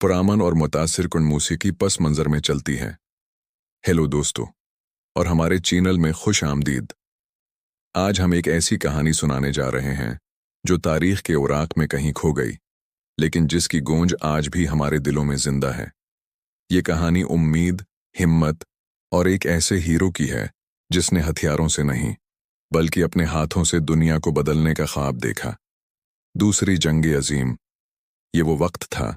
पुरअमन और मुतासिर कुन मौसीकी पस मंज़र में चलती है। हेलो दोस्तों, और हमारे चैनल में खुश आमदीद। आज हम एक ऐसी कहानी सुनाने जा रहे हैं जो तारीख के औराक में कहीं खो गई, लेकिन जिसकी गूंज आज भी हमारे दिलों में जिंदा है। ये कहानी उम्मीद, हिम्मत और एक ऐसे हीरो की है जिसने हथियारों से नहीं बल्कि अपने हाथों से दुनिया को बदलने का ख्वाब देखा। दूसरी जंग अजीम। ये वो वक्त था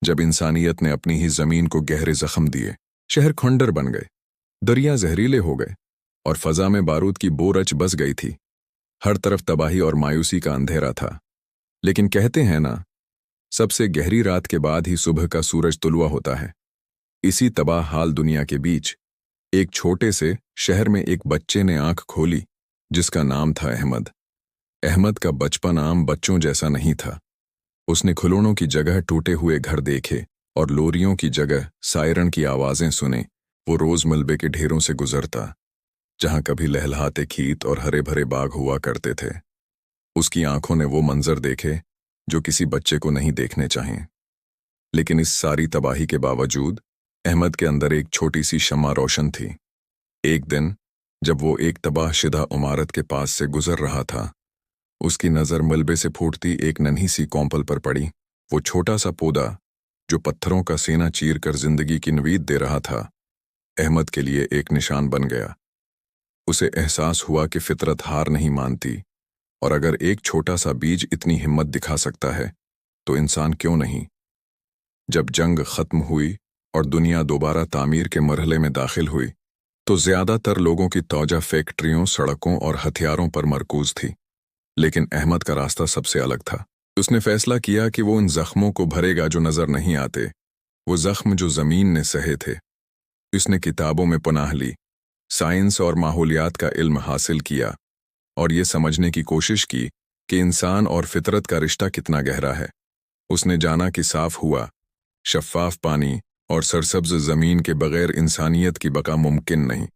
जब इंसानियत ने अपनी ही जमीन को गहरे जख्म दिए। शहर खंडर बन गए, दरिया जहरीले हो गए और फजा में बारूद की बोरच बस गई थी। हर तरफ तबाही और मायूसी का अंधेरा था। लेकिन कहते हैं ना, सबसे गहरी रात के बाद ही सुबह का सूरज तुलवा होता है। इसी तबाह हाल दुनिया के बीच एक छोटे से शहर में एक बच्चे ने आंख खोली जिसका नाम था अहमद। अहमद का बचपन आम बच्चों जैसा नहीं था। उसने खिलौनों की जगह टूटे हुए घर देखे और लोरियों की जगह सायरन की आवाजें सुने। वो रोज मलबे के ढेरों से गुजरता जहां कभी लहलहाते खेत और हरे भरे बाग हुआ करते थे। उसकी आंखों ने वो मंजर देखे जो किसी बच्चे को नहीं देखने चाहिए। लेकिन इस सारी तबाही के बावजूद अहमद के अंदर एक छोटी सी शम्मा रोशन थी। एक दिन जब वो एक तबाहशुदा इमारत के पास से गुजर रहा था, उसकी नज़र मलबे से फूटती एक नन्ही सी कौंपल पर पड़ी। वो छोटा सा पौधा जो पत्थरों का सीना चीर कर जिंदगी की नवीद दे रहा था, अहमद के लिए एक निशान बन गया। उसे एहसास हुआ कि फितरत हार नहीं मानती, और अगर एक छोटा सा बीज इतनी हिम्मत दिखा सकता है तो इंसान क्यों नहीं। जब जंग खत्म हुई और दुनिया दोबारा तामीर के मरहले में दाखिल हुई तो ज्यादातर लोगों की तौजा फैक्ट्रियों, सड़कों और हथियारों पर मरकूज थी। लेकिन अहमद का रास्ता सबसे अलग था। उसने फैसला किया कि वो उन जख्मों को भरेगा जो नजर नहीं आते, वो जख्म जो जमीन ने सहे थे। उसने किताबों में पनाह ली, साइंस और माहौलियात का इल्म हासिल किया और ये समझने की कोशिश की कि इंसान और फितरत का रिश्ता कितना गहरा है। उसने जाना कि साफ हुआ, शफ्फाफ पानी और सरसब्ज जमीन के बगैर इंसानियत की बका मुमकिन नहीं।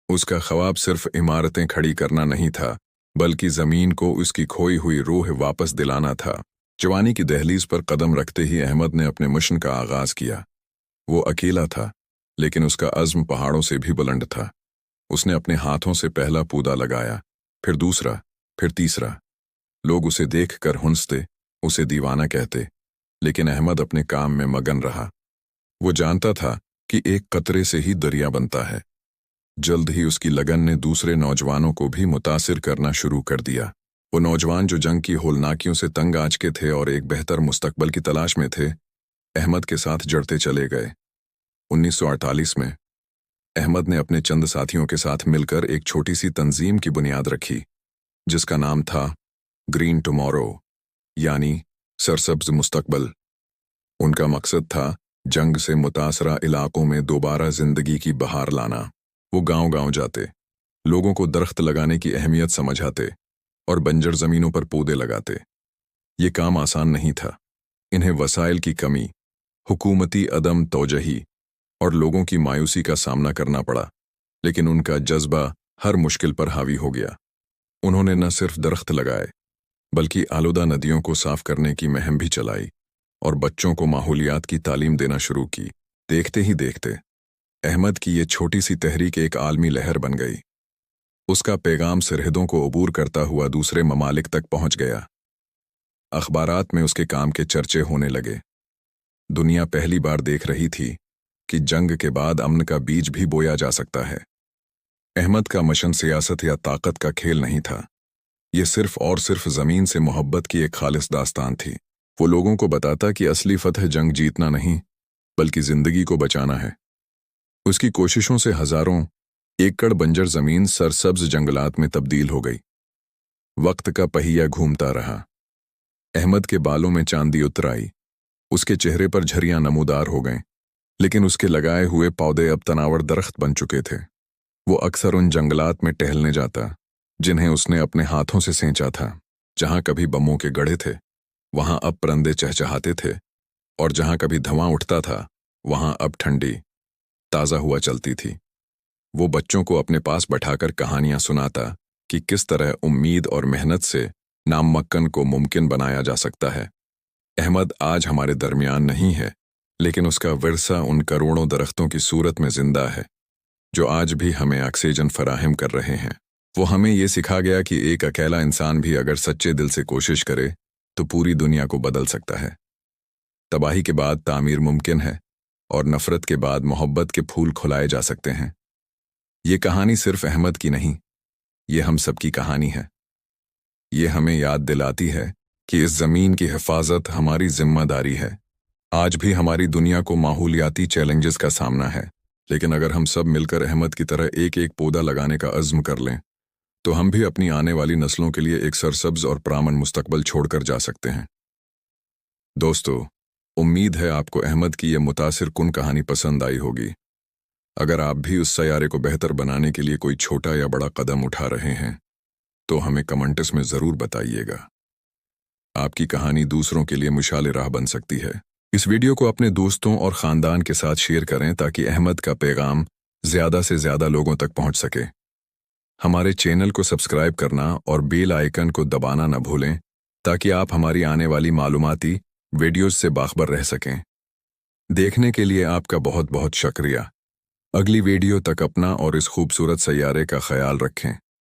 उसका ख्वाब सिर्फ इमारतें खड़ी करना नहीं था, बल्कि जमीन को उसकी खोई हुई रूह वापस दिलाना था। जवानी की दहलीज पर कदम रखते ही अहमद ने अपने मिशन का आगाज किया। वो अकेला था, लेकिन उसका अज़्म पहाड़ों से भी बुलंद था। उसने अपने हाथों से पहला पौधा लगाया, फिर दूसरा, फिर तीसरा। लोग उसे देखकर हंसते, उसे दीवाना कहते, लेकिन अहमद अपने काम में मगन रहा। वो जानता था कि एक कतरे से ही दरिया बनता है। जल्द ही उसकी लगन ने दूसरे नौजवानों को भी मुतासिर करना शुरू कर दिया। वो नौजवान जो जंग की होलनाकियों से तंग आंच के थे और एक बेहतर मुस्तकबल की तलाश में थे, अहमद के साथ जड़ते चले गए। 1948 में अहमद ने अपने चंद साथियों के साथ मिलकर एक छोटी सी तंजीम की बुनियाद रखी जिसका नाम था ग्रीन टुमारो, यानी सरसब्ज मुस्तकबल। उनका मकसद था जंग से मुतासरा इलाकों में दोबारा जिंदगी की बहार लाना। वो गांव-गांव जाते, लोगों को दरख्त लगाने की अहमियत समझाते और बंजर जमीनों पर पौधे लगाते। ये काम आसान नहीं था। इन्हें वसाइल की कमी, हुकूमती अदम तौजही और लोगों की मायूसी का सामना करना पड़ा, लेकिन उनका जज्बा हर मुश्किल पर हावी हो गया। उन्होंने न सिर्फ दरख्त लगाए, बल्कि आलूदा नदियों को साफ करने की मुहिम भी चलाई और बच्चों को माहौलियात की तालीम देना शुरू की। देखते ही देखते अहमद की ये छोटी सी तहरीक एक आलमी लहर बन गई। उसका पैगाम सरहदों को अबूर करता हुआ दूसरे ममालिक तक पहुंच गया। अखबारात में उसके काम के चर्चे होने लगे। दुनिया पहली बार देख रही थी कि जंग के बाद अमन का बीज भी बोया जा सकता है। अहमद का मिशन सियासत या ताकत का खेल नहीं था। ये सिर्फ और सिर्फ जमीन से मोहब्बत की एक खालिस दास्तान थी। वो लोगों को बताता कि असली फतह जंग जीतना नहीं, बल्कि जिंदगी को बचाना है। उसकी कोशिशों से हजारों एकड़ बंजर जमीन सरसब्ज जंगलात में तब्दील हो गई। वक्त का पहिया घूमता रहा। अहमद के बालों में चांदी उतर आई, उसके चेहरे पर झरियां नमूदार हो गईं, लेकिन उसके लगाए हुए पौधे अब तनावर दरख्त बन चुके थे। वो अक्सर उन जंगलात में टहलने जाता जिन्हें उसने अपने हाथों से सेंचा था। जहां कभी बमों के गढ़े थे, वहां अब परिंदे चहचहाते थे, और जहां कभी धुआं उठता था, वहां अब ठंडी ताज़ा हुआ चलती थी। वो बच्चों को अपने पास बैठाकर कहानियां सुनाता कि किस तरह उम्मीद और मेहनत से नामुमकिन को मुमकिन बनाया जा सकता है। अहमद आज हमारे दरमियान नहीं है, लेकिन उसका विरसा उन करोड़ों दरख्तों की सूरत में जिंदा है जो आज भी हमें ऑक्सीजन फराहम कर रहे हैं। वो हमें ये सिखा गया कि एक अकेला इंसान भी अगर सच्चे दिल से कोशिश करे तो पूरी दुनिया को बदल सकता है। तबाही के बाद तामीर मुमकिन है और नफरत के बाद मोहब्बत के फूल खुलाए जा सकते हैं। ये कहानी सिर्फ अहमद की नहीं, ये हम सबकी कहानी है। ये हमें याद दिलाती है कि इस ज़मीन की हिफाजत हमारी जिम्मेदारी है। आज भी हमारी दुनिया को माहौलियाती चैलेंजेस का सामना है, लेकिन अगर हम सब मिलकर अहमद की तरह एक एक पौधा लगाने का अज़्म कर लें तो हम भी अपनी आने वाली नस्लों के लिए एक सरसब्ज और प्रामन मुस्तकबल छोड़कर जा सकते हैं। दोस्तों, उम्मीद है आपको अहमद की यह मुतासिर कुन कहानी पसंद आई होगी। अगर आप भी उस सैयारे को बेहतर बनाने के लिए कोई छोटा या बड़ा कदम उठा रहे हैं तो हमें कमेंट्स में ज़रूर बताइएगा। आपकी कहानी दूसरों के लिए मिसाल राह बन सकती है। इस वीडियो को अपने दोस्तों और ख़ानदान के साथ शेयर करें ताकि अहमद का पैगाम ज़्यादा से ज़्यादा लोगों तक पहुंच सके। हमारे चैनल को सब्सक्राइब करना और बेल आइकन को दबाना न भूलें ताकि आप हमारी आने वाली मालूमाती वीडियोज़ से बाखबर रह सकें। देखने के लिए आपका बहुत बहुत शुक्रिया। अगली वीडियो तक अपना और इस खूबसूरत सैयारे का ख्याल रखें।